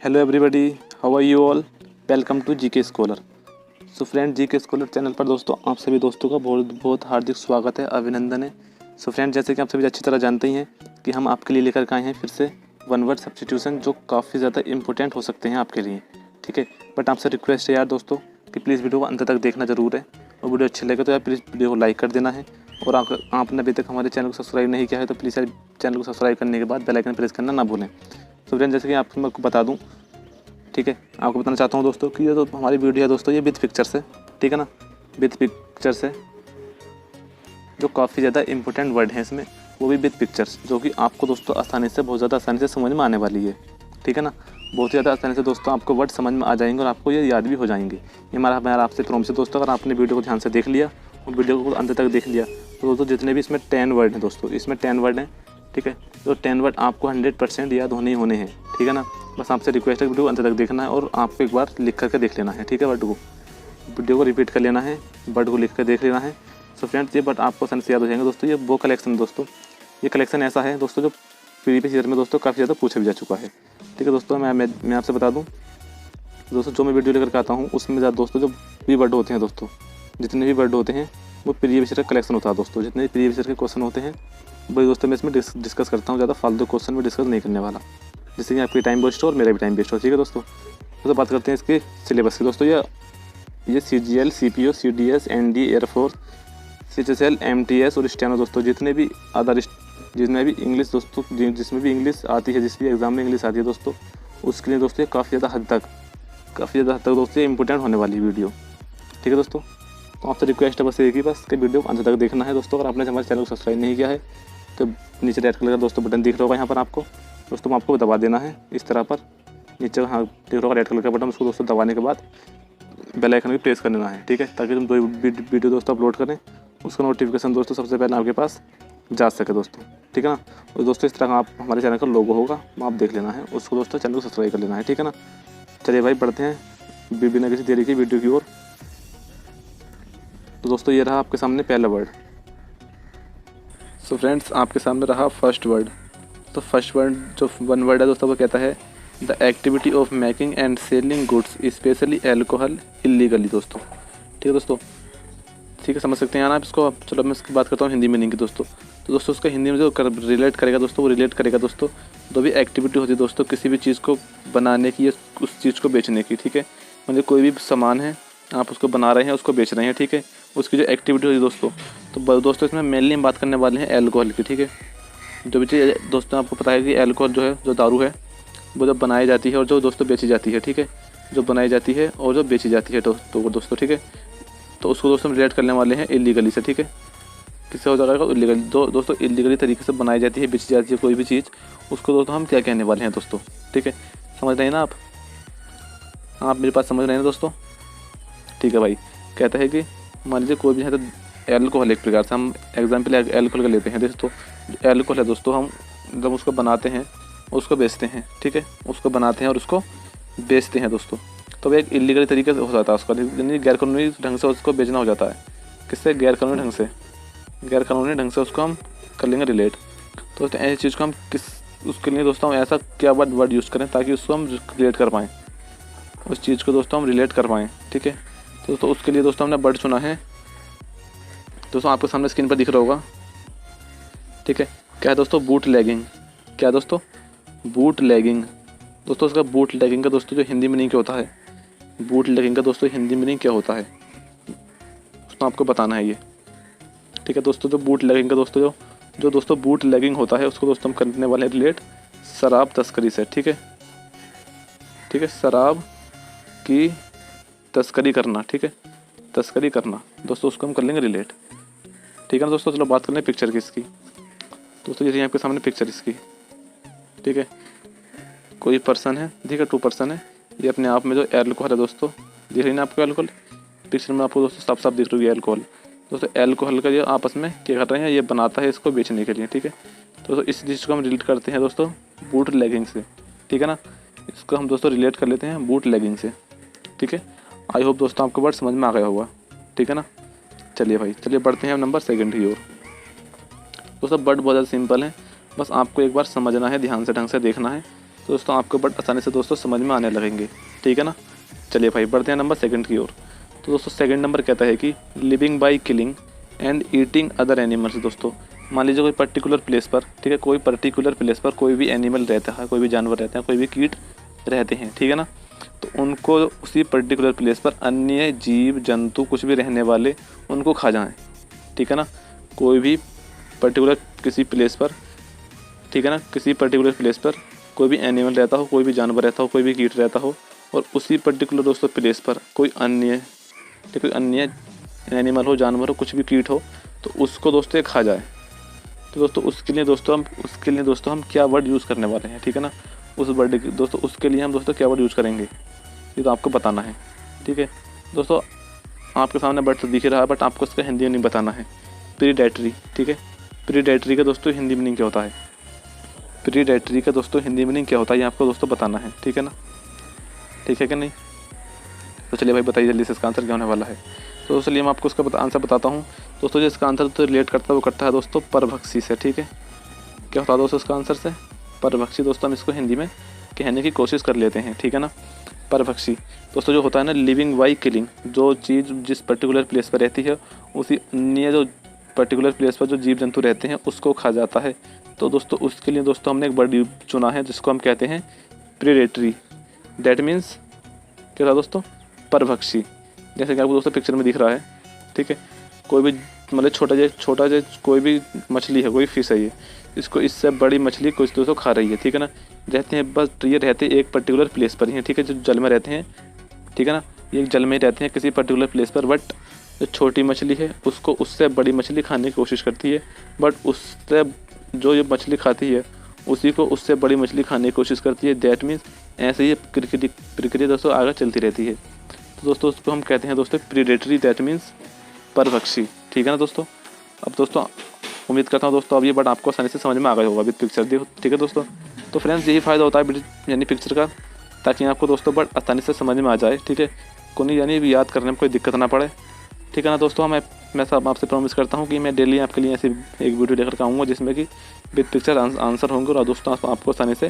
Hello everybody, how are you all. Welcome to GK scholar. So friend, GK scholar channel पर दोस्तों आप सभी दोस्तों का बहुत बहुत हार्दिक स्वागत है, अभिनंदन है। सो फ्रेंड, जैसे कि आप सभी अच्छी तरह जानते ही हैं कि हम आपके लिए लेकर के आए हैं फिर से वन वर्ड सब्स्टिट्यूशन, जो काफ़ी ज़्यादा इंपॉर्टेंट हो सकते हैं आपके लिए। ठीक है, बट आपसे रिक्वेस्ट है यार दोस्तों कि प्लीज़ वीडियो को अंत तक देखना ज़रूर है, और वीडियो अच्छी लगे तो यार प्लीज़ वीडियो को लाइक कर देना है। और अगर आपने अभी तक हमारे चैनल को सब्सक्राइब नहीं किया है तो प्लीज़ यार चैनल को सब्सक्राइब करने के बाद बेल आइकन प्रेस करना ना भूलें। सो फ्रेंड, जैसे कि आपको बता दूँ, ठीक है, आपको बताना चाहता हूँ दोस्तों कि ये तो हमारी वीडियो है दोस्तों, ये विद पिक्चर्स है। ठीक है ना, विद पिक्चर्स है, जो काफ़ी ज़्यादा इंपॉर्टेंट वर्ड है इसमें, वो भी विद पिक्चर्स, जो कि आपको दोस्तों आसानी से, बहुत ज़्यादा आसानी से समझ में आने वाली है। ठीक है ना, बहुत ही ज़्यादा आसानी से दोस्तों आपको वर्ड समझ में आ जाएंगे और आपको ये याद भी हो जाएंगे। ये हमारा आपसे प्रॉमिस है दोस्तों, अगर आपने वीडियो को ध्यान से देख लिया और वीडियो को अंत तक देख लिया तो दोस्तों जितने भी इसमें 10 वर्ड हैं दोस्तों, इसमें 10 वर्ड हैं। ठीक है, तो 10 वर्ड आपको 100% याद होने ही होने हैं। ठीक है ना, बस आपसे रिक्वेस्ट है वीडियो अंत तक देखना है और आपको एक बार लिख करके देख लेना है। ठीक है, वर्ड को, वीडियो को रिपीट कर लेना है, वर्ड को लिख कर देख लेना है। सो फ्रेंड्स, ये बट आपको आसानी से याद हो जाएंगे दोस्तों। ये वो कलेक्शन दोस्तों, ये कलेक्शन ऐसा है दोस्तों जो प्रीवियस ईयर में दोस्तों काफ़ी ज़्यादा पूछा भी जा चुका है। ठीक है दोस्तों, मैं आपसे बता दूँ दोस्तों, जो मैं वीडियो लेकर के आता हूँ उसमें ज़्यादा दोस्तों जो भी वर्ड होते हैं दोस्तों, जितने भी वर्ड होते हैं वो प्रीवियस ईयर का कलेक्शन होता है दोस्तों। जितने भी प्रीवियस ईयर के क्वेश्चन होते हैं वही दोस्तों मैं इसमें डिस्कस करता हूँ। ज़्यादा फालतू क्वेश्चन में डिस्कस नहीं करने वाला, जिससे कि आपकी टाइम वेस्ट हो और मेरा भी टाइम वेस्ट हो। ठीक है दोस्तों बात करते हैं इसके सिलेबस की दोस्तों। ये CGL, CPO, CDS, ND, air force, CHSL, MTS और स्टेनो दोस्तों, जितने भी जिसमें भी इंग्लिश दोस्तों, जिसमें भी इंग्लिश आती है, जिस भी एग्जाम में इंग्लिश आती है दोस्तों, उसके लिए दोस्तों काफ़ी ज़्यादा हद तक दोस्तों इंपॉर्टेंट होने वाली वीडियो। ठीक है दोस्तों, तो आपसे रिक्वेस्ट है बस एक ही, बस कि वीडियो को अंत तक देखना है दोस्तों। अगर आपने हमारे चैनल को सब्सक्राइब नहीं किया है तो नीचे रेड कलर का दोस्तों बटन दिख रहा होगा यहाँ पर आपको दोस्तों, आपको दबा देना है इस तरह पर नीचे, हाँ दिख रहा होगा रेड कलर का बटन, उसको दोस्तों दबाने के बाद बेल आइकन भी प्रेस कर देना है। ठीक है, ताकि तुम वीडियो दोस्तों अपलोड करें उसका नोटिफिकेशन दोस्तों सबसे पहले आपके पास जा सके दोस्तों। ठीक है ना, और दोस्तों इस तरह का आप हमारे चैनल का लोगो होगा वो आप देख लेना है, उसको दोस्तों चैनल को सब्सक्राइब कर लेना है। ठीक है ना, चलिए भाई बढ़ते हैं बिना किसी देरी की वीडियो की ओर। तो दोस्तों ये रहा आपके सामने पहला वर्ड। सो फ्रेंड्स, आपके सामने रहा फर्स्ट वर्ड। तो फर्स्ट वर्ड जो वन वर्ड है दोस्तों वो कहता है the activity of making and selling goods specially alcohol illegally दोस्तों। ठीक है दोस्तों, ठीक है, समझ सकते हैं यार आप इसको। चलो मैं इसकी बात करता हूँ हिंदी मीनिंग की दोस्तों। तो दोस्तों उसका हिंदी में जो रिलेट करेगा दोस्तों, वो रिलेट करेगा दोस्तों जो भी एक्टिविटी होती है दोस्तों किसी भी चीज़ को बनाने की या उस चीज़ को बेचने की। ठीक है, मतलब कोई भी सामान है आप उसको बना रहे हैं, उसको बेच रहे हैं। ठीक है, उसकी जो एक्टिविटी होती है दोस्तों, तो दोस्तों इसमें मेनली हम बात करने वाले हैं एल्कोहल की। ठीक है, जो भी चीज़ दोस्तों आपको पता है कि एल्कोहल जो है, जो दारू है, वो जब बनाई जाती है और जो दोस्तों बेची जाती है। ठीक है, जो बनाई जाती है और जो बेची जाती है तो वो दोस्तों, ठीक है, तो उसको दोस्तों रिलेट करने वाले हैं इलीगली से। ठीक है, किससे हो जाएगा इलीगली, दोस्तों इलीगली तरीके से बनाई जाती है, बेची जाती है कोई भी चीज़, उसको दोस्तों हम क्या कहने वाले हैं दोस्तों। ठीक है, समझ रहे हैं ना आप मेरी बात समझ रहे हैं दोस्तों। ठीक है भाई, कहता है कि मान लीजिए कोई भी है तो एल्कोहल, एक प्रकार से हम एग्जाम्पल एल्कोहल का लेते हैं दोस्तों। एल्कोहल है दोस्तों, हम जब उसको बनाते हैं उसको बेचते हैं। ठीक है, उसको बनाते हैं और उसको बेचते हैं दोस्तों, तो वह एक इलीगल तरीके से हो जाता है उसका, यानी गैरकानूनी ढंग से उसको बेचना हो जाता है। किससे? गैरकानूनी ढंग से उसको हम कर लेंगे रिलेट। तो ऐसी चीज़ को हम उसके लिए दोस्तों हम ऐसा क्या वर्ड यूज़ करें ताकि उसको हम रिलेट कर पाएँ, उस चीज़ को दोस्तों हम रिलेट कर पाएँ। ठीक है, तो उसके लिए दोस्तों हमने वर्ड चुना है दोस्तों, आपके सामने स्क्रीन पर दिख रहा होगा। ठीक है, क्या है दोस्तों? Bootlegging. क्या है दोस्तों? बूट लेगिंग दोस्तों। उसका बूट लेगिंग का दोस्तों जो हिंदी मीनिंग क्या होता है, बूट लेगिंग का दोस्तों हिंदी मीनिंग क्या होता है उसमें आपको बताना है ये। ठीक है दोस्तों, जो बूट लेगिंग का दोस्तों जो दोस्तों बूट लेगिंग होता है उसको दोस्तों हम करने वाले हैं रिलेट शराब तस्करी से। ठीक है, शराब की तस्करी करना। ठीक है, तस्करी करना दोस्तों, उसको हम कर लेंगे रिलेट। ठीक है ना दोस्तों, चलो बात कर लें पिक्चर की इसकी दोस्तों। ये आपके सामने पिक्चर इसकी। ठीक है, कोई पर्सन है, ठीक है, 2 पर्सन है। ये अपने आप में जो एल्कोहल है दोस्तों, दिख रही ना आपको एल्कोहल, पिक्चर में आपको दोस्तों साफ साफ दिख रही है एल्कोहल। दोस्तों एल्कोहल का ये आपस में क्या कर रहे हैं, ये बनाता है इसको बेचने के लिए। ठीक है, तो इस चीज़ को हम रिलेट करते हैं दोस्तों बूट लेगिंग से। ठीक है ना, इसको हम दोस्तों रिलेट कर लेते हैं बूट लेगिंग से। ठीक है, आई होप दोस्तों आपको वर्ड समझ में आ गया होगा। ठीक है ना, चलिए भाई, चलिए बढ़ते हैं नंबर 2 की ओर। दोस्तों वर्ड बहुत ज़्यादा सिंपल है, बस आपको एक बार समझना है, ध्यान से ढंग से देखना है, तो दोस्तों आपको बट आसानी से दोस्तों समझ में आने लगेंगे, ठीक है ना। चलिए भाई बढ़ते हैं नंबर सेकंड की ओर। तो दोस्तों सेकंड नंबर कहता है कि living by killing and eating other animals. दोस्तों मान लीजिए कोई पर्टिकुलर प्लेस पर, ठीक है, कोई पर्टिकुलर प्लेस पर कोई भी एनिमल रहता है, कोई भी जानवर रहता है, कोई भी कीट रहते हैं, ठीक है ना। तो उनको उसी पर्टिकुलर प्लेस पर अन्य जीव जंतु कुछ भी रहने वाले उनको खा जाएं, ठीक है ना। कोई भी पर्टिकुलर किसी प्लेस पर, ठीक है ना, किसी पर्टिकुलर प्लेस पर कोई भी एनिमल रहता हो, कोई भी जानवर रहता हो, कोई भी कीट रहता हो, और उसी पर्टिकुलर दोस्तों प्लेस पर कोई अन्य एनिमल हो, जानवर हो, कुछ भी कीट हो, तो उसको दोस्तों ये खा जाए। तो दोस्तों उसके लिए दोस्तों हम क्या वर्ड यूज़ करने वाले हैं, ठीक है ना। उस वर्ड दोस्तों उसके लिए हम दोस्तों क्या वर्ड यूज़ करेंगे ये तो आपको बताना है, ठीक है। दोस्तों आपके सामने वर्ड तो दिख ही रहा है, बट आपको उसका हिंदी में नहीं बताना है। प्रीडेटरी, ठीक है। प्रीडेटरी का दोस्तों हिंदी मीनिंग क्या होता है, प्रीडेटरी का दोस्तों हिंदी मीनिंग क्या होता है ये आपको दोस्तों बताना है, ठीक है ना, ठीक है कि नहीं। तो चलिए भाई बताइए जल्दी से इसका आंसर क्या होने वाला है। तो चलिए मैं आपको उसका आंसर बताता हूँ दोस्तों। जो इसका आंसर तो रिलेट करता है वो करता है दोस्तों परभक्षी से, ठीक है। क्या होता है दोस्तों इसका आंसर से, परभक्षी। दोस्तों हम इसको हिंदी में कहने की कोशिश कर लेते हैं, ठीक है ना। परभक्षी दोस्तों जो होता है ना, लिविंग बाय किलिंग, जो चीज़ जिस पर्टिकुलर प्लेस पर रहती है उसी अन्य जो पर्टिकुलर प्लेस पर जो जीव जंतु रहते हैं उसको खा जाता है। तो दोस्तों उसके लिए दोस्तों हमने एक वर्ड चुना है जिसको हम कहते हैं प्रीडेटरी। दैट मीन्स क्या था दोस्तों, परभक्षी। जैसे कि आपको दोस्तों पिक्चर में दिख रहा है, ठीक है। कोई भी मतलब छोटा जो कोई भी मछली है, कोई फिश है, ये इसको इससे बड़ी मछली कुछ दोस्तों खा रही है, ठीक है ना। रहते हैं बस ये रहते हैं एक पर्टिकुलर प्लेस पर ही हैं, ठीक है, जो जल में रहते हैं, ठीक है ना। ये जल में रहते हैं किसी पर्टिकुलर प्लेस पर, बट जो छोटी मछली है उसको उससे बड़ी मछली खाने की कोशिश करती है, बट उससे जो ये मछली खाती है उसी को उससे बड़ी मछली खाने की कोशिश करती है। दैट मीन्स ऐसे ही प्रक्रिया दोस्तों आगे चलती रहती है। तो दोस्तों उसको हम कहते हैं दोस्तों प्रीडेटरी, दैट मीन्स परभक्षी, ठीक है ना दोस्तों। अब दोस्तों उम्मीद करता हूँ दोस्तों अब ये बट आपको आसानी से समझ में आ गया होगा विद पिक्चर, देखो, ठीक है दोस्तों। तो फ्रेंड्स यही फ़ायदा होता है यानी पिक्चर का, ताकि आपको दोस्तों बट आसानी से समझ में आ जाए, ठीक है। कोई यानी याद करने में कोई दिक्कत ना पड़े, ठीक है ना दोस्तों। मैं सब आपसे प्रॉमिस करता हूँ कि मैं डेली आपके लिए ऐसी एक वीडियो लेकर के आऊँगा जिसमें कि विद पिक्चर आंसर होंगे और दोस्तों आपको आसानी से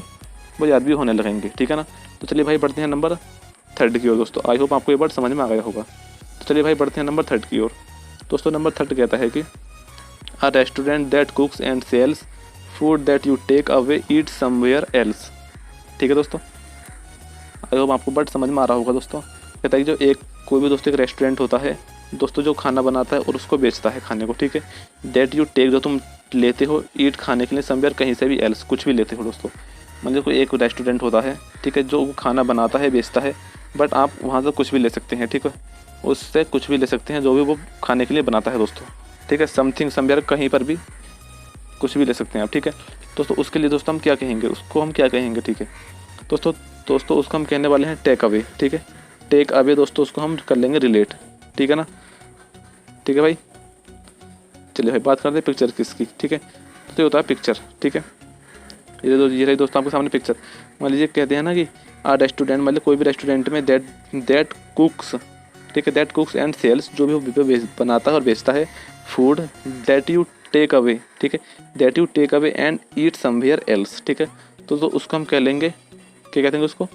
वो याद भी होने लगेंगे, ठीक है ना। तो चलिए भाई बढ़ते हैं नंबर थर्ड की ओर दोस्तों। आई होप आपको ये वर्ड समझ में आ गया होगा। तो चलिए भाई बढ़ते हैं नंबर थर्ड की ओर। दोस्तों नंबर थर्ड कहता है कि a restaurant that cooks and sells food that you take away eat somewhere else, ठीक है दोस्तों। आई होप आपको वर्ड समझ में आ रहा होगा दोस्तों। कहता है कि जो कोई भी दोस्तों एक रेस्टोरेंट होता है दोस्तों, जो खाना बनाता है और उसको बेचता है खाने को, ठीक है। दैट यू टेक जो तुम लेते हो, ईट खाने के लिए, समवेयर कहीं से भी, एल्स कुछ भी लेते हो दोस्तों। मतलब कोई एक रेस्टोरेंट होता है, ठीक है, जो खाना बनाता है बेचता है, बट आप वहाँ से कुछ भी ले सकते हैं, ठीक है, उससे कुछ भी ले सकते हैं जो भी वो खाने के लिए बनाता है दोस्तों, ठीक है। समथिंग समवेयर कहीं पर भी कुछ भी ले सकते हैं आप, ठीक है दोस्तों। उसके लिए दोस्तों हम क्या कहेंगे, उसको हम क्या कहेंगे, ठीक है दोस्तों उसको हम कहने वाले हैं टेक अवे, ठीक है। टेक अवे दोस्तों उसको हम कर लेंगे रिलेट, ठीक है ना, ठीक है भाई। चलिए भाई बात करते हैं पिक्चर किसकी, ठीक है। तो ये होता है पिक्चर, ठीक है। ये रही दोस्तों आपके सामने पिक्चर। मान लीजिए कहते हैं ना कि आ रेस्टोरेंट, मतलब कोई भी रेस्टोरेंट में दैट कुक्स, ठीक है, दैट कुक्स एंड सेल्स, जो भी वो बनाता है और बेचता है, food that you take away, ठीक है, that you take away and eat somewhere else, ठीक है। तो उसको हम कह लेंगे, क्या कहते हैं उसको,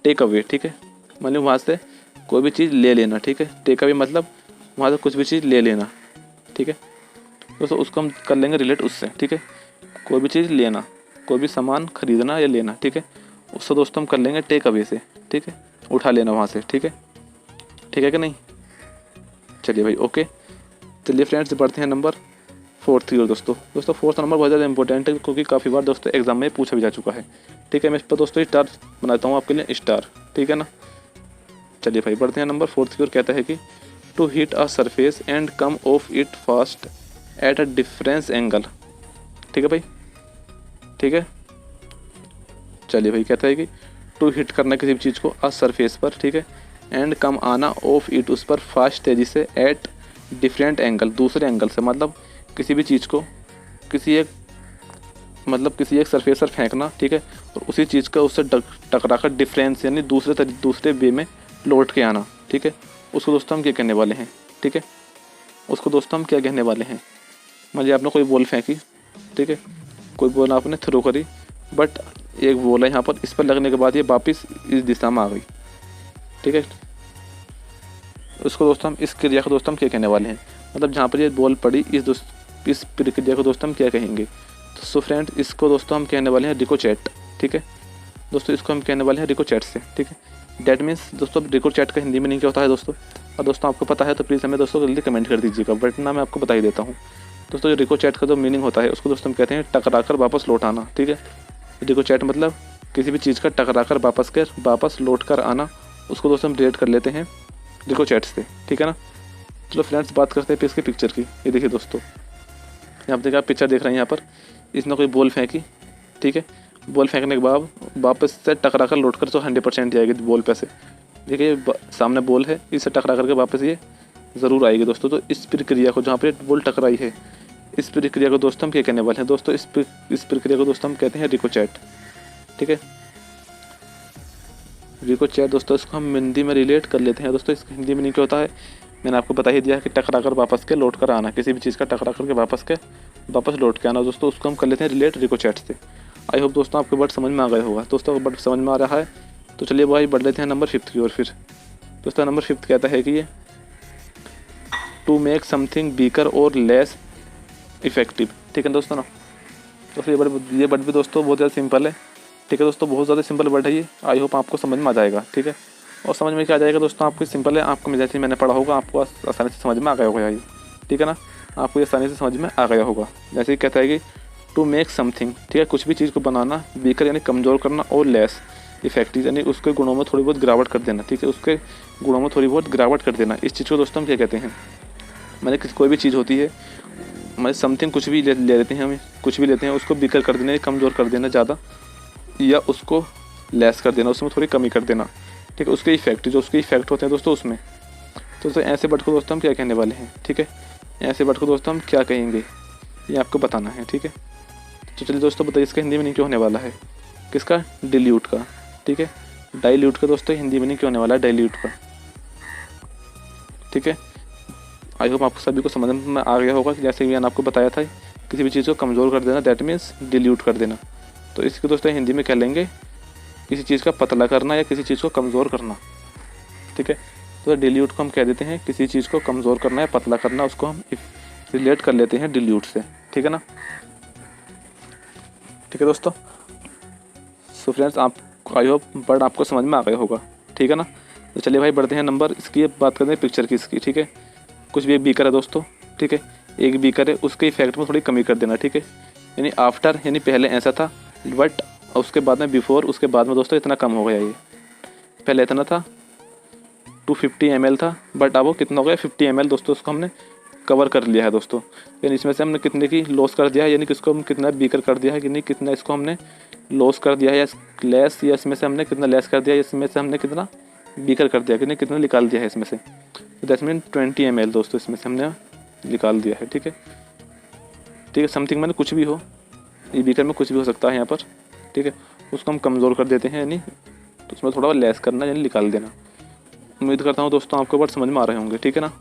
टेक अवे, ठीक है। मतलब वहाँ से कोई भी चीज़ ले लेना, ठीक है। टेक अवे मतलब वहाँ से कुछ भी चीज़ ले लेना, ठीक है दोस्तों। उसको हम कर लेंगे रिलेट उससे, ठीक है। कोई भी चीज़ लेना, कोई भी सामान खरीदना या लेना, ठीक है, उससे दोस्तों हम कर लेंगे टेक अवे से, ठीक है, उठा लेना वहाँ से, ठीक है, ठीक है कि नहीं। चलिए भाई ओके। चलिए फ्रेंड्स बढ़ते हैं नंबर फोर्थ की ओर दोस्तों फोर्थ नंबर बहुत ज़्यादा इंपॉर्टेंट है क्योंकि काफ़ी बार दोस्तों एग्जाम में पूछा भी जा चुका है, ठीक है। मैं इस पर दोस्तों स्टार बनाता हूँ आपके लिए, स्टार, ठीक है ना। चलिए भाई बढ़ते हैं नंबर फोर्थ की ओर। कहता है कि to hit a surface and come off it fast at a difference angle, ठीक है भाई, ठीक है। चलिए भाई कहता है कि टू हिट करना किसी भी चीज़ को अ सरफेस पर, ठीक है, एंड कम आना ऑफ इट उस पर फास्ट तेज़ी से, एट डिफरेंट एंगल दूसरे एंगल से, मतलब किसी भी चीज़ को किसी एक सरफेस पर फेंकना, ठीक है, और उसी चीज़ का उससे टकरा कर डिफरेंस यानी दूसरे वे में लौट के आना, ठीक है, उसको दोस्तों हम क्या कहने वाले हैं, ठीक है, उसको दोस्तों हम क्या कहने वाले हैं। मान लीजिए आपने कोई बॉल फेंकी, ठीक है, कोई बॉल आपने थ्रो करी, बट एक बॉल है यहाँ पर, इस पर लगने के बाद ये वापस इस दिशा में आ गई, ठीक है। उसको दोस्तों हम इस क्रिया को दोस्तों हम क्या कहने वाले हैं, मतलब जहाँ पर ये बॉल पड़ी इस प्रक्रिया को दोस्तों हम क्या कहेंगे। तो सो फ्रेंड इसको दोस्तों हम कहने वाले हैं रिकोचेट, ठीक है दोस्तों, इसको हम कहने वाले हैं रिकोचेट से, ठीक है। डैट मीन्स दोस्तों रिकोचेट का हिंदी में नहीं क्या होता है दोस्तों, और दोस्तों आपको पता है तो प्लीज़ हमें दोस्तों जल्दी कमेंट कर दीजिएगा, वरना मैं आपको बता ही देता हूँ। दोस्तों रिकोचेट का जो मीनिंग होता है उसको दोस्तों हम कहते हैं टकरा कर वापस लौट आना, ठीक है। रिकोचेट मतलब किसी भी चीज़ का टकरा कर वापस लौट कर आना, उसको दोस्तों हम रिलेट कर लेते हैं रिकोचेट से, ठीक है ना। चलो फ्रेंड्स बात करते हैं इसके पिक्चर की। ये देखिए दोस्तों, यहाँ पर देखिए आप पिक्चर देख रहे हैं, यहाँ पर इसने कोई बॉल फेंकी, ठीक है। बॉल फेंकने के बाद वापस से टकरा कर लौट कर तो 100% जाएगी बॉल पे से, देखिए सामने बॉल है, इससे टकरा करके वापस ये ज़रूर आएगी दोस्तों। तो इस प्रक्रिया को जहाँ पर बॉल टकराई है, इस प्रक्रिया को दोस्तों हम क्या कहने वाले हैं दोस्तों, इस प्रक्रिया को दोस्तों हम कहते हैं रिकोचेट, ठीक है। रिकोचेट दोस्तों इसको हम हिंदी में रिलेट कर लेते हैं दोस्तों। इसका हिंदी में नहीं क्या होता है, मैंने आपको बता ही दिया कि टकरा कर वापस के लौट कर आना, किसी भी चीज़ का टकरा करके वापस लौट के आना दोस्तों, उसको हम कर लेते हैं रिलेट रिकोचेट से। आई होप दोस्तों आपको वर्ड समझ में आ गया होगा दोस्तों। अगर वर्ड समझ में आ रहा है तो चलिए भाई बढ़ लेते हैं नंबर 5 की ओर। फिर दोस्तों नंबर 5 कहता है कि ये टू मेक समथिंग बीकर और लेस इफेक्टिव, ठीक है दोस्तों ना। तो ये वर्ड भी दोस्तों बहुत ज़्यादा सिंपल है, ठीक है दोस्तों, बहुत ज़्यादा सिंपल वर्ड है ये। आई होप आपको समझ में आ जाएगा, ठीक है। और समझ में क्या आ जाएगा दोस्तों, आपको सिंपल है, आपको जैसे मैंने पढ़ा होगा आपको आसानी से समझ में आ गया होगा ये, ठीक है ना। आपको ये आसानी से समझ में आ गया होगा। जैसे कि कहता है कि टू मेक समथिंग, ठीक है, कुछ भी चीज़ को बनाना, वीकर यानी कमज़ोर करना, और लेस इफेक्टिव यानी उसके गुणों में थोड़ी बहुत गिरावट कर देना, ठीक है, उसके गुणों में थोड़ी बहुत गिरावट कर देना। इस चीज़ को दोस्तों हम क्या कहते हैं, मैंने कोई भी चीज़ होती है, हमारे समथिंग कुछ भी ले लेते हैं, हमें कुछ भी लेते हैं, उसको वीकर कर देना, कमज़ोर कर देना ज़्यादा, या उसको लेस कर देना, उसमें थोड़ी कमी कर देना, ठीक है। उसके इफेक्ट जो उसके इफेक्ट होते हैं दोस्तों उसमें, तो ऐसे वर्ड को दोस्तों हम क्या कहने वाले हैं, ठीक है। ऐसे वर्ड को दोस्तों हम क्या कहेंगे ये आपको बताना है, ठीक है। तो चलिए दोस्तों बताइए इसका हिंदी में नहीं क्यों होने वाला है, किसका, डिल्यूट का, ठीक है। डाइल्यूट का दोस्तों हिंदी में नहीं क्यों होने वाला है, डाइल्यूट का, ठीक है। आई होप आपको सभी को समझ में आ गया होगा कि जैसे मैंने आपको बताया था किसी भी चीज़ को कमज़ोर कर देना, दैट मीन्स डिल्यूट कर देना। तो इसको दोस्तों हिंदी में कह लेंगे किसी चीज़ का पतला करना या किसी चीज़ को कमज़ोर करना, ठीक है। तो डिल्यूट को हम कह देते हैं किसी चीज़ को कमज़ोर करना या पतला करना, उसको हम रिलेट कर लेते हैं डिल्यूट से, ठीक है ना, ठीक है दोस्तों। सो फ्रेंड्स आप आई होप वर्ड आपको समझ में आ गया होगा, ठीक है ना। तो चलिए भाई बढ़ते हैं नंबर इसकी बात करते हैं पिक्चर की इसकी, ठीक है। कुछ भी एक बीकर है दोस्तों, ठीक है, एक बीकर है, उसके इफेक्ट में थोड़ी कमी कर देना, ठीक है। यानी आफ्टर यानी पहले ऐसा था, बट उसके बाद में बिफोर, उसके बाद में दोस्तों इतना कम हो गया, ये पहले इतना था 250 ml था, बट अब वो कितना हो गया 50 ml दोस्तों, उसको हमने कवर कर लिया है दोस्तों। यानी इसमें से हमने कितने की लॉस कर दिया है, यानी किसको हम कितना बीकर कर दिया है कि नहीं, कितना इसको हमने लॉस कर दिया है या लेस, या इसमें से हमने कितना लेस कर दिया है, इसमें से हमने कितना बीकर कर दिया कि नहीं, कितना निकाल दिया है इसमें से। तो दैट्स मीन 20 ml दोस्तों इसमें से हमने निकाल दिया है, ठीक है, ठीक है। समथिंग मैंने कुछ भी हो, ये बीकर में कुछ भी हो सकता है यहाँ पर, ठीक है, उसको हम कमज़ोर कर देते हैं, यानी तो उसमें थोड़ा लेस करना यानी निकाल देना। उम्मीद करता हूँ दोस्तों आपको वर्ड समझ में आ रहे होंगे, ठीक है ना।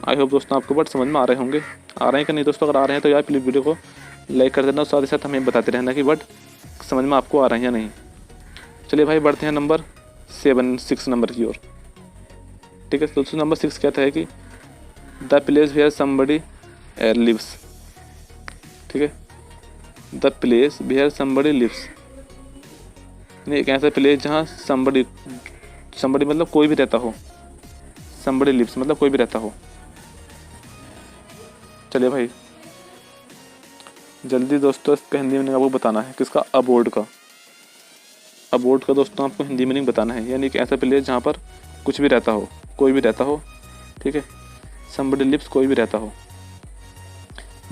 आई होप दोस्तों आपको वर्ड समझ में आ रहे होंगे, आ रहे हैं कि नहीं दोस्तों, अगर आ रहे हैं तो यार प्लीज़ वीडियो को लाइक कर देना, और साथ ही साथ हमें बताते रहना कि वर्ड समझ में आपको आ रहे हैं या नहीं। चलिए भाई बढ़ते हैं नंबर 6 नंबर की ओर, ठीक है। दोस्तों नंबर 6 कहता है कि the place where somebody lives, ठीक है, the place where somebody lives, एक ऐसा प्लेस जहाँ समबडी मतलब कोई भी रहता हो, समबडी लिव्स मतलब कोई भी रहता हो। चलिए भाई जल्दी दोस्तों इसका हिंदी मीनिंग आपको बताना है, किसका, अबोर्ड का। अबोर्ड का दोस्तों आपको हिंदी मीनिंग बताना है, यानी कि ऐसा प्लेस जहाँ पर कुछ भी रहता हो, कोई भी रहता हो, ठीक है, समबडी लिव्स कोई भी रहता हो,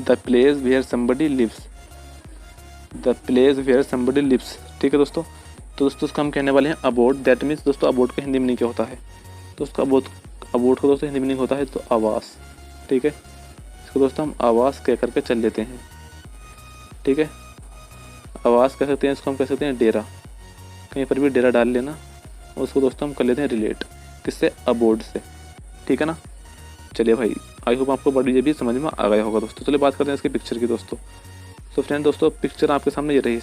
the place where somebody lives, the place where somebody lives, ठीक है दोस्तों। तो दोस्तों उसका हम कहने वाले हैं अबोर्ड, दैट मीन्स दोस्तों अबोर्ड का हिंदी मीनिंग क्या होता है, तो उसका अबोर्ड का दोस्तों हिंदी मीनिंग होता है तो आवास, ठीक है। इसको दोस्तों हम आवास कह करके चल लेते हैं, ठीक है, आवास कह सकते हैं, इसको हम कह सकते हैं डेरा, कहीं पर भी डेरा डाल लेना, और उसको दोस्तों हम कर लेते हैं रिलेट, किससे, अबोर्ड से, ठीक है ना। चलिए भाई आई होप आपको बड़ी ये भी समझ में आ गया होगा दोस्तों। चलिए बात करते हैं इसकी पिक्चर की दोस्तों। तो फ्रेंड दोस्तों पिक्चर आपके सामने ये रही,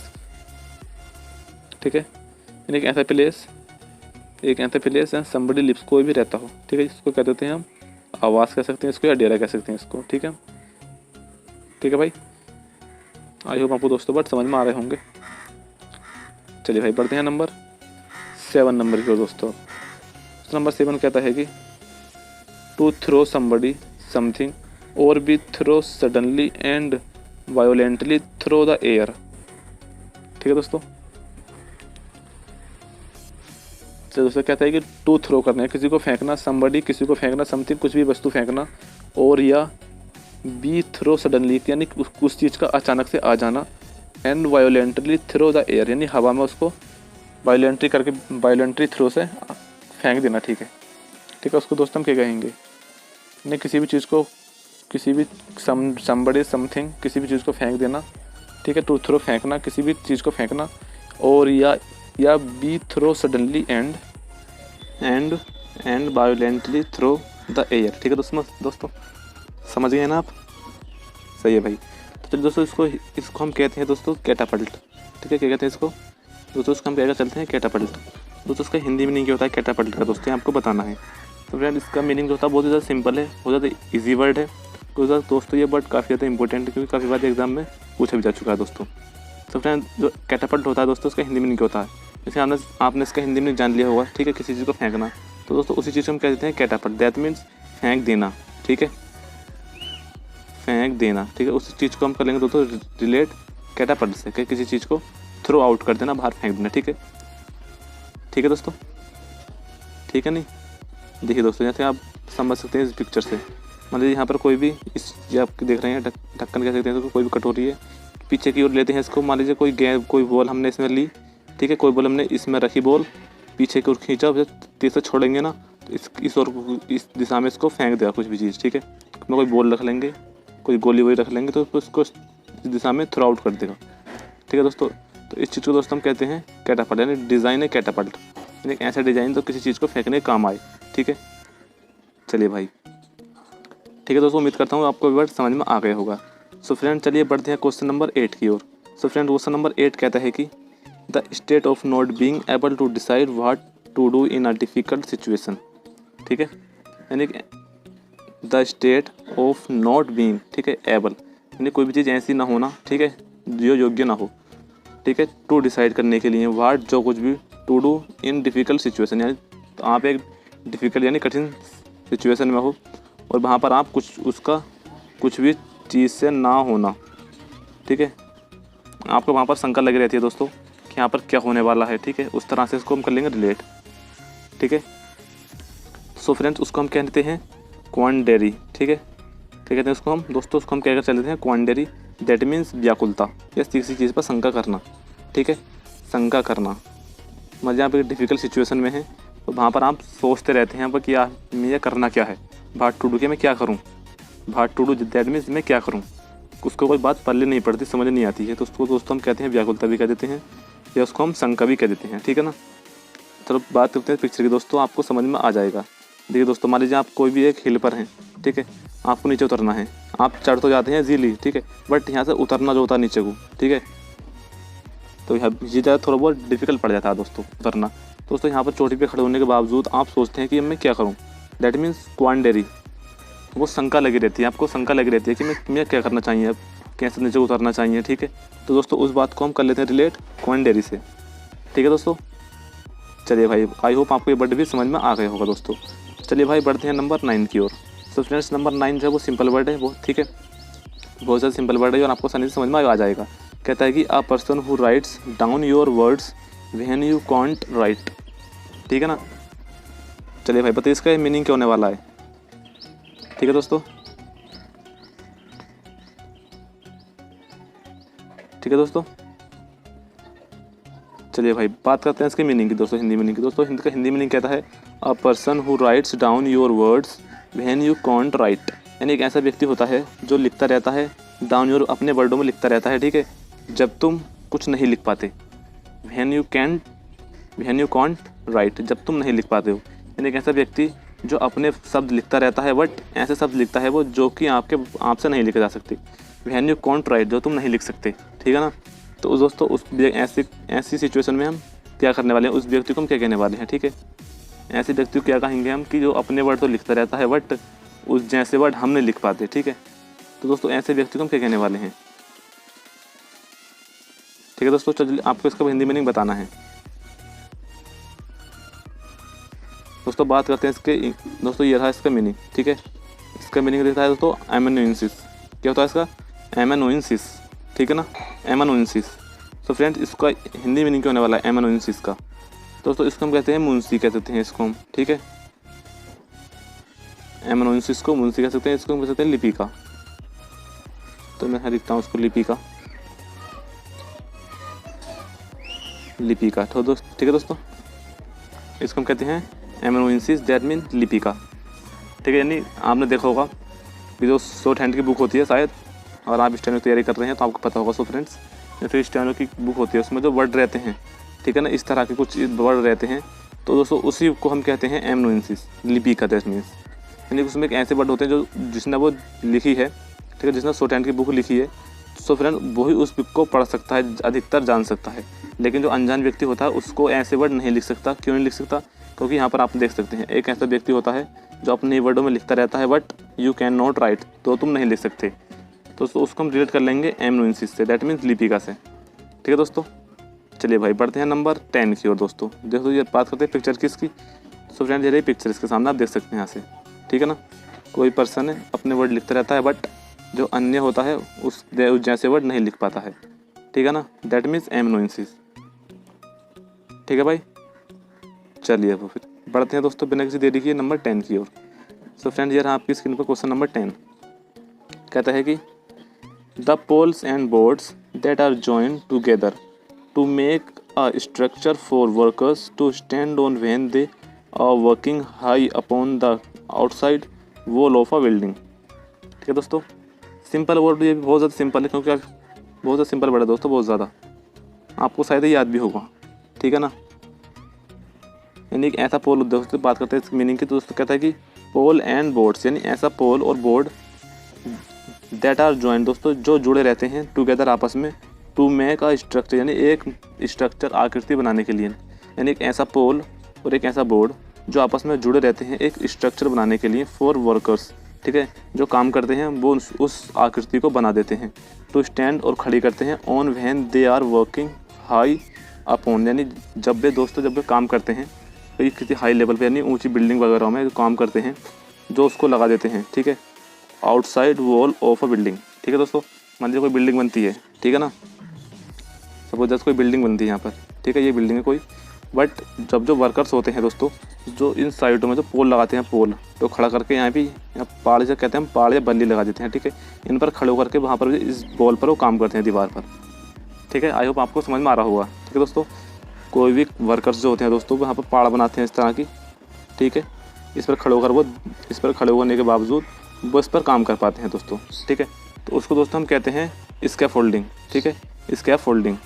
ठीक है। यानी एक ऐसा प्लेस है समबडी लिव्स, कोई भी रहता हो, ठीक है, इसको कह देते हैं हम आवास कह सकते हैं इसको, या डेरा कह सकते हैं इसको, ठीक है। ठीक है भाई, आई होप आपको दोस्तों बट समझ में आ रहे होंगे। चलिए भाई बढ़ते हैं नंबर 7 नंबर की ओर दोस्तों। नंबर 7 कहता है कि टू थ्रो समबडी समथिंग और be throw suddenly and violently throw the air. ठीक है दोस्तों। तो दोस्तों कहता है कि टू थ्रो करना है, किसी को फेंकना, समबडी किसी को फेंकना, समथिंग कुछ भी वस्तु फेंकना, और या बी थ्रो सडनली यानी उस चीज़ का अचानक से आ जाना, and violently throw the air यानी हवा में उसको वायोलेंटली थ्रो से फेंक देना। ठीक है, ठीक है। उसको दोस्तों हम क्या कहेंगे, नहीं किसी भी चीज़ को, किसी भी समबडी समथिंग किसी भी चीज़ को फेंक देना। ठीक है, टू थ्रो फेंकना, किसी भी चीज़ को फेंकना, और या be throw suddenly and violently throw the air. ठीक है दोस्तों समझ गए ना आप? सही है भाई। तो चलिए दोस्तों इसको हम कहते हैं दोस्तों कैटापल्ट। ठीक है, क्या कहते हैं इसको दोस्तों? इसको हम क्या चलते हैं कैटापल्ट। दोस्तों इसका हिंदी मीनिंग क्या होता है कैटापल्ट का दोस्तों, आपको बताना है। तो फ्रेंड इसका मीनिंग जो होता है बहुत ज़्यादा सिंपल है, बहुत ज़्यादा ईजी वर्ड है। तो दोस्तों ये वर्ड काफ़ी ज़्यादा इंपॉर्टेंट है, क्योंकि काफ़ी बार एग्जाम में पूछा भी जा चुका है दोस्तों। तो फ्रेंड जो कैटापल्ट होता है दोस्तों, उसका हिंदी मीनिंग क्या होता है, जैसे आपने इसका हिंदी मीनिंग जान लिया होगा। ठीक है, किसी चीज़ को फेंकना, तो दोस्तों उसी चीज़ को हम कह देते हैं कैटापल्ट। दैट मीन्स फेंक देना। ठीक है, फेंक देना। ठीक है, उस चीज़ को हम कर लेंगे दोस्तों रिलेट कैटापल्ट से, कि किसी चीज़ को थ्रो आउट कर देना, बाहर फेंक देना। ठीक है, ठीक है दोस्तों, ठीक है। नहीं देखिए दोस्तों, जैसे आप समझ सकते हैं इस पिक्चर से, मान लीजिए यहाँ पर कोई भी ये आप देख रहे हैं ढक्कन कह सकते हैं, तो कोई भी कटोरी है, पीछे की ओर लेते हैं इसको। मान लीजिए कोई बॉल हमने इसमें ली, ठीक है, कोई बॉल हमने इसमें रखी, बॉल पीछे की ओर खींचा, तेज से छोड़ेंगे ना तो इस ओर इस दिशा में इसको फेंक देगा कुछ भी चीज़। ठीक है, उसमें कोई बॉल रख लेंगे, कोई गोली वोली रख लेंगे, तो उसको इस दिशा में थ्रो आउट कर देगा। ठीक है दोस्तों, तो इस चीज़ को दोस्तों हम कहते हैं कैटापल्ट, यानी डिज़ाइन है कैटापल्ट, यानी ऐसा डिज़ाइन तो किसी चीज़ को फेंकने के काम आए। ठीक है, चलिए भाई, ठीक है दोस्तों, उम्मीद करता हूँ आपको वर्ड समझ में आ गया होगा। सो फ्रेंड चलिए बढ़ते हैं क्वेश्चन नंबर 8 की ओर। सो फ्रेंड क्वेश्चन नंबर 8 कहता है कि the state of not being able to decide what to do in a difficult situation. ठीक है, यानी the state of not being, ठीक है, एबल यानी कोई भी चीज़ ऐसी ना होना, ठीक है, जो योग्य ना हो। ठीक है, टू डिसाइड करने के लिए वाट जो कुछ भी, to do in difficult situation यानी तो आप एक डिफ़िकल्ट यानी कठिन सिचुएशन में हो, और वहाँ पर आप कुछ भी चीज़ से ना होना। ठीक है, आपको वहाँ पर शंका लगी रहती है दोस्तों कि यहाँ पर क्या होने वाला है। ठीक है, उस तरह से इसको हम कर लेंगे रिलेट। ठीक है, सो फ्रेंड्स उसको हम कहते हैं क्वांडेरी। ठीक है, क्या कहते हैं उसको हम दोस्तों? उसको हम क्या कर चलते हैं क्वांडेरी। दैट मीन्स व्याकुलता या किसी चीज़ पर शंका करना। ठीक है, शंका करना मतलब यहाँ पर डिफ़िकल्ट सिचुएशन में है, तो वहाँ पर आप सोचते रहते हैं यहाँ पर कि यार मुझे करना क्या है, भाट टू डू के मैं क्या करूँ, भाट टू डू दैट मीन्स मैं क्या करूँ। उसको कोई बात पल्ले नहीं पड़ती, समझ नहीं आती है, तो उसको दोस्तों हम कहते हैं व्याकुलता भी कह देते हैं, या उसको हम शंका भी कह देते हैं। ठीक है ना, चलो बात करते हैं पिक्चर की दोस्तों, आपको समझ में आ जाएगा। देखिए दोस्तों, मान लीजिए आप कोई भी एक हिल पर हैं, ठीक है, आपको नीचे उतरना है, आप चढ़ तो जाते हैं इजीली, ठीक है, बट यहाँ से उतरना जो होता है नीचे को, ठीक है, तो ये ज़्यादा थोड़ा बहुत डिफिकल्ट पड़ जाता है दोस्तों उतरना। दोस्तों यहाँ पर चोटी पे खड़े होने के बावजूद आप सोचते हैं कि मैं क्या करूँ, दैट मीन्स क्वांडेरी, वो शंका लगी रहती है, आपको शंका लगी रहती है कि मैं क्या करना चाहिए, अब कैसे नीचे उतरना चाहिए। ठीक है, तो दोस्तों उस बात को हम कर लेते हैं रिलेट क्वांडेरी से। ठीक है दोस्तों, चलिए भाई, आई होप आपको ये वर्ड भी समझ में आ गया होगा दोस्तों। चलिए भाई बढ़ते हैं नंबर 9 की ओर। तो फ्रेंड्स नंबर 9 जो है वो सिंपल वर्ड है, वो ठीक है, बहुत ज़्यादा सिंपल वर्ड है और आपको आसानी से समझ में आ जाएगा। कहता है कि a person who rights down your words when you can't right. ठीक है ना, चलिए भाई बताइए इसका मीनिंग क्या होने वाला है। ठीक है दोस्तों, ठीक है दोस्तों, चलिए भाई बात करते हैं इसकी मीनिंग की दोस्तों, हिंदी मीनिंग की। दोस्तों हिंदी का हिंदी मीनिंग कहता है a person who rights down your words when you can't right, यानी एक ऐसा व्यक्ति होता है जो लिखता रहता है डाउन योर, अपने वर्डों में लिखता रहता है, ठीक है, जब तुम कुछ नहीं लिख पाते। व्हेन यू कांट राइट, जब तुम नहीं लिख पाते हो, यानी एक ऐसा व्यक्ति जो अपने शब्द लिखता रहता है, बट ऐसे शब्द लिखता है वो जो कि आपसे नहीं लिखे जा सकते। व्हेन यू कांट राइट, जो तुम नहीं लिख सकते। ठीक है ना, तो दोस्तों उस ऐसी सिचुएशन में हम क्या करने वाले हैं, उस व्यक्ति को हम क्या कहने वाले हैं। ठीक है, ऐसे व्यक्ति को क्या कहेंगे हम कि जो अपने वर्ड तो लिखता रहता है बट उस जैसे वर्ड हम नहीं लिख पाते। ठीक है, तो दोस्तों ऐसे व्यक्ति को हम क्या कहने वाले हैं। ठीक है दोस्तों, चलिए आपको इसका हिंदी मीनिंग बताना है। दोस्तों बात करते हैं इसके। दोस्तों ये रहा इसका मीनिंग। ठीक है, इसका मीनिंग रहता है दोस्तों एमेनोइंसिस। क्या होता है इसका, एमेनोइंसिस। ठीक है ना, एमेनोइंसिस। तो फ्रेंड्स इसका हिंदी मीनिंग क्या होने वाला है एमेनोइंसिस का। दोस्तों इसको हम कहते हैं मुंशी कह सकते हैं इसको हम। ठीक है, एमेनोइंसिस को मुंशी कह सकते हैं, इसको हम कह सकते हैं लिपिका। तो मैं यहाँ लिखता हूँ उसको लिपिका, लिपिका। तो दोस्त ठीक है दोस्तों, इसको हम कहते हैं एमेनोइंसिस, दैट मीन लिपिका। ठीक है, यानी आपने देखा होगा कि जो शॉर्ट हैंड की बुक होती है शायद, और आप स्टेनो की तैयारी कर रहे हैं तो आपको पता होगा। सो फ्रेंड्स जैसे स्टेनो की बुक होती है उसमें जो वर्ड रहते हैं, ठीक है ना, इस तरह के कुछ वर्ड रहते हैं, तो दोस्तों उसी को हम कहते हैं एमेनोइंसिस, लिपिका। दैट मीन्स यानी उसमें एक ऐसे वर्ड होते हैं जो जिसने वो लिखी है, ठीक है, जिसने शॉर्ट हैंड की बुक लिखी है, सो फ्रेंड वही उस बुक को पढ़ सकता है, अधिकतर जान सकता है। लेकिन जो अनजान व्यक्ति होता है उसको ऐसे वर्ड नहीं लिख सकता। क्यों नहीं लिख सकता, क्योंकि यहाँ पर आप देख सकते हैं एक ऐसा व्यक्ति होता है जो अपने वर्डों में लिखता रहता है but you can not right, तो तुम नहीं लिख सकते। तो उसको हम रिलेट कर लेंगे एमेनोइंसिस से, दैट मीन्स लिपिका से। ठीक है दोस्तों, चलिए भाई बढ़ते हैं नंबर 10 की ओर। दोस्तों देखो ये बात करते हैं पिक्चर की इसकी। सो फ्रेंड ये रही पिक्चर, इसके सामने आप देख सकते हैं यहाँ से। ठीक है ना, कोई पर्सन है अपने वर्ड लिखता रहता है बट जो अन्य होता है उस जैसे वर्ड नहीं लिख पाता है। ठीक है ना, दैट मीन्स एमेनोइंसिस। ठीक है भाई, चलिए वो फिर बढ़ते हैं दोस्तों बिना किसी देरी किए नंबर 10 की ओर। सो फ्रेंड ये रहा आपकी स्क्रीन पर क्वेश्चन नंबर 10। कहता है कि the poles and boards that are joined together to make a structure for workers to stand on when they are working high upon the outside wall of a building. ठीक है दोस्तों, simple word, ये भी बहुत ज़्यादा simple है क्योंकि बहुत ज़्यादा सिंपल वर्ड है दोस्तों, बहुत ज़्यादा आपको शायद ही याद भी होगा। ठीक है ना, यानी एक ऐसा पोल, दोस्तों बात करते हैं इस मीनिंग की। तो दोस्तों कहता है कि पोल एंड बोर्ड्स, यानी ऐसा पोल और बोर्ड दैट आर जॉइंट, दोस्तों जो जुड़े रहते हैं टुगेदर आपस में, टू मेक अ स्ट्रक्चर, यानी एक स्ट्रक्चर आकृति बनाने के लिए। यानी एक ऐसा पोल और एक ऐसा बोर्ड जो आपस में जुड़े रहते हैं एक स्ट्रक्चर बनाने के लिए फॉर वर्कर्स। ठीक है, जो काम करते हैं वो उस आकृति को बना देते हैं। टू स्टैंड और खड़ी करते हैं on when they are working high upon, यानी जब वे दोस्तों जब वे काम करते हैं किसी हाई लेवल पे, यानी ऊंची बिल्डिंग वगैरह में जो काम करते हैं, जो उसको लगा देते हैं। ठीक है, outside wall of a building. ठीक है दोस्तों, मान लीजिए कोई बिल्डिंग बनती है, ठीक है ना, सपोज जैसे कोई बिल्डिंग बनती है यहाँ पर, ठीक है, ये बिल्डिंग है कोई, बट जब जो वर्कर्स होते हैं दोस्तों, जो इन साइडों में जो पोल लगाते हैं, पोल तो खड़ा करके यहाँ भी पाड़ से कहते हैं, हम पाड़ या बल्ली लगा देते हैं। ठीक है, इन पर खड़े होकर के वहाँ पर इस बॉल पर वो काम करते हैं दीवार पर। ठीक है, आई होप आपको समझ में आ रहा होगा। ठीक है दोस्तों, कोई भी वर्कर्स जो होते हैं दोस्तों वहाँ पर पाड़ बनाते हैं इस तरह की। ठीक है, इस पर खड़े होकर वो, इस पर खड़े होने के बावजूद वो इस पर काम कर पाते हैं दोस्तों। ठीक है, तो उसको दोस्तों हम कहते हैं स्कैफोल्डिंग। ठीक है, स्कैफोल्डिंग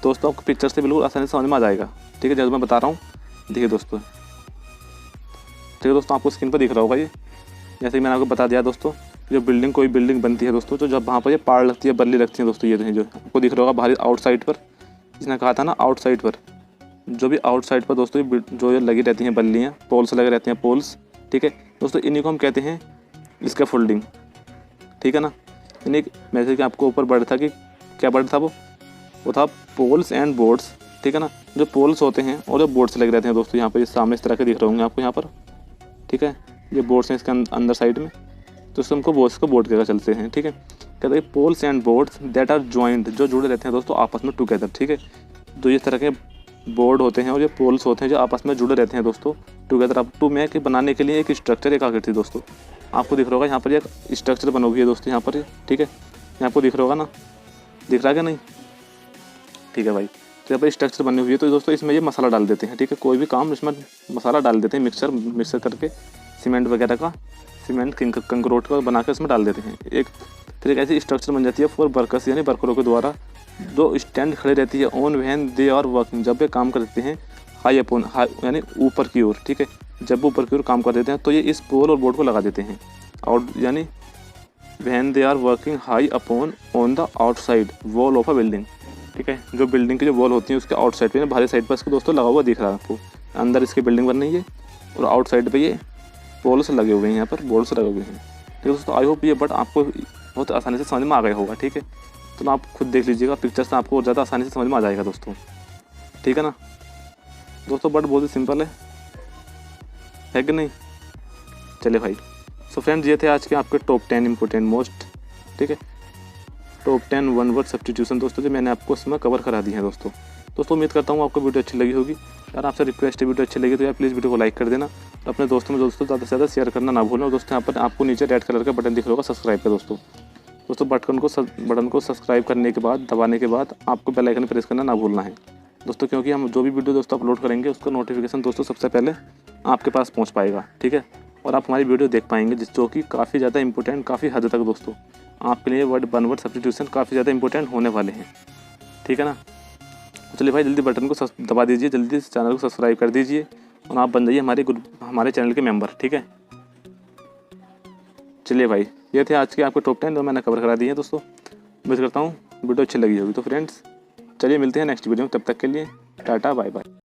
दोस्तों आपको पिक्चर से बिल्कुल आसानी से समझ में आ जाएगा। ठीक है, जैसे मैं बता रहा हूँ, देखिए दोस्तों। ठीक है दोस्तों, आपको स्क्रीन पर दिख रहा होगा ये, जैसे कि मैंने आपको बता दिया दोस्तों, जो बिल्डिंग कोई बिल्डिंग बनती है दोस्तों, तो जब वहाँ पर ये पाड़ लगती है, बल्ली लगती है दोस्तों, ये जो आपको दिख रहा होगा बाहरी आउटसाइड पर, जिसने कहा था ना आउटसाइड पर, जो भी आउटसाइड पर दोस्तों जो ये लगी रहती हैं बल्लियाँ, पोल्स लगे रहते हैं, पोल्स। ठीक है दोस्तों, इन्हीं को हम कहते हैं स्कैफोल्डिंग। ठीक है ना, यानी जैसे कि आपको ऊपर वर्ड था कि क्या वर्ड था वो था पोल्स एंड बोर्ड्स। ठीक है ना, जो पोल्स होते हैं और जो बोर्ड्स लगे रहते हैं दोस्तों, यहाँ पर ये सामने इस तरह के दिख रहे होंगे आपको यहाँ पर। ठीक है, ये बोर्ड्स हैं इसके अंदर साइड में, तो इसको हमको बोर्ड्स को बोर्ड कहकर चलते हैं। ठीक है, कहते हैं poles and boards that are joint, जो जुड़े रहते हैं दोस्तों आपस में टुगेदर। ठीक है, जो इस तरह के बोर्ड होते हैं और ये पोल्स होते हैं जो आपस में जुड़े रहते हैं दोस्तों टुगेदर, अब टू मेक बनाने के लिए एक स्ट्रक्चर, एक आकृति दोस्तों। आपको दिख रहा होगा यहाँ पर एक स्ट्रक्चर बना हुई है दोस्तों यहाँ पर। ठीक है, यहाँ आपको दिख रहा होगा ना, दिख रहा है क्या नहीं? ठीक है भाई, तो यहाँ पर स्ट्रक्चर बनी हुई है, तो दोस्तों इसमें ये मसाला डाल देते हैं। ठीक है, कोई भी काम इसमें मसाला डाल देते हैं, मिक्सर करके सीमेंट वगैरह का, सीमेंट कंक्रीट का बना कर इसमें डाल देते हैं। फिर एक ऐसी स्ट्रक्चर बन जाती है फॉर वर्कर्स, यानी वर्करों के द्वारा, जो स्टैंड खड़े रहती है on when they are working, जब वे काम करते हैं हाई अपॉन, हाई यानी ऊपर की ओर। ठीक है, जब ऊपर की ओर काम कर देते हैं तो ये इस पोल और बोर्ड को लगा देते हैं, और यानी when they are working high upon on the outside wall of a building. ठीक है। जो बिल्डिंग की जो वॉल होती है उसके आउटसाइड पे बाहरी साइड पर इसको दोस्तों लगा हुआ दिख रहा है आपको। अंदर इसकी बिल्डिंग बन रही है और आउटसाइड पे ये पोल्स लगे हुए हैं, यहाँ पर बोर्ड्स लगे हुए हैं। ठीक है दोस्तों, आई होप ये बट आपको बहुत आसानी से समझ में आ गया होगा। ठीक है, तो आप खुद देख लीजिएगा पिक्चर से, आपको ज़्यादा आसानी से समझ में आ जाएगा दोस्तों। ठीक है ना दोस्तों, बट बहुत ही सिंपल है कि नहीं। चलिए भाई, सो फ्रेंड्स ये थे आज के आपके टॉप 10 इंपॉर्टेंट मोस्ट, ठीक है, टॉप 10 वन वर्ड सब्स्टिट्यूशन दोस्तों जो मैंने आपको इसमें कवर करा दी है दोस्तों। उम्मीद करता हूँ आपको वीडियो अच्छी लगी होगी। यार आपसे रिक्वेस्ट है, वीडियो अच्छी लगी तो यार प्लीज़ वीडियो को लाइक कर देना और अपने दोस्तों में ज़्यादा से ज़्यादा शेयर करना ना भूलना। और दोस्तों यहाँ पर आपको नीचे रेड कलर का बटन दिख रहा होगा सब्सक्राइब का दोस्तों बटन को सब्सक्राइब करने के बाद, दबाने के बाद आपको बेल आइकन प्रेस करना ना भूलना है दोस्तों, क्योंकि हम जो भी वीडियो दोस्तों अपलोड करेंगे उसका नोटिफिकेशन दोस्तों सबसे पहले आपके पास पहुँच पाएगा। ठीक है, और आप हमारी वीडियो देख पाएंगे जो कि काफ़ी ज़्यादा इंपॉर्टेंट, काफ़ी हद तक दोस्तों आपके लिए वन वर्ड सब्स्टिट्यूशन काफ़ी ज़्यादा इंपॉर्टेंट होने वाले हैं। ठीक है ना, चलिए भाई जल्दी बटन को दबा दीजिए, जल्दी चैनल को सब्सक्राइब कर दीजिए और आप बन जाइए हमारे चैनल के मेंबर। ठीक है, चलिए भाई ये थे आज के आपके टॉप 10 जो मैंने कवर करा दिए हैं दोस्तों। उम्मीद करता हूँ वीडियो अच्छी लगी होगी। तो फ्रेंड्स चलिए मिलते हैं नेक्स्ट वीडियो में, तब तक के लिए टाटा बाय बाय।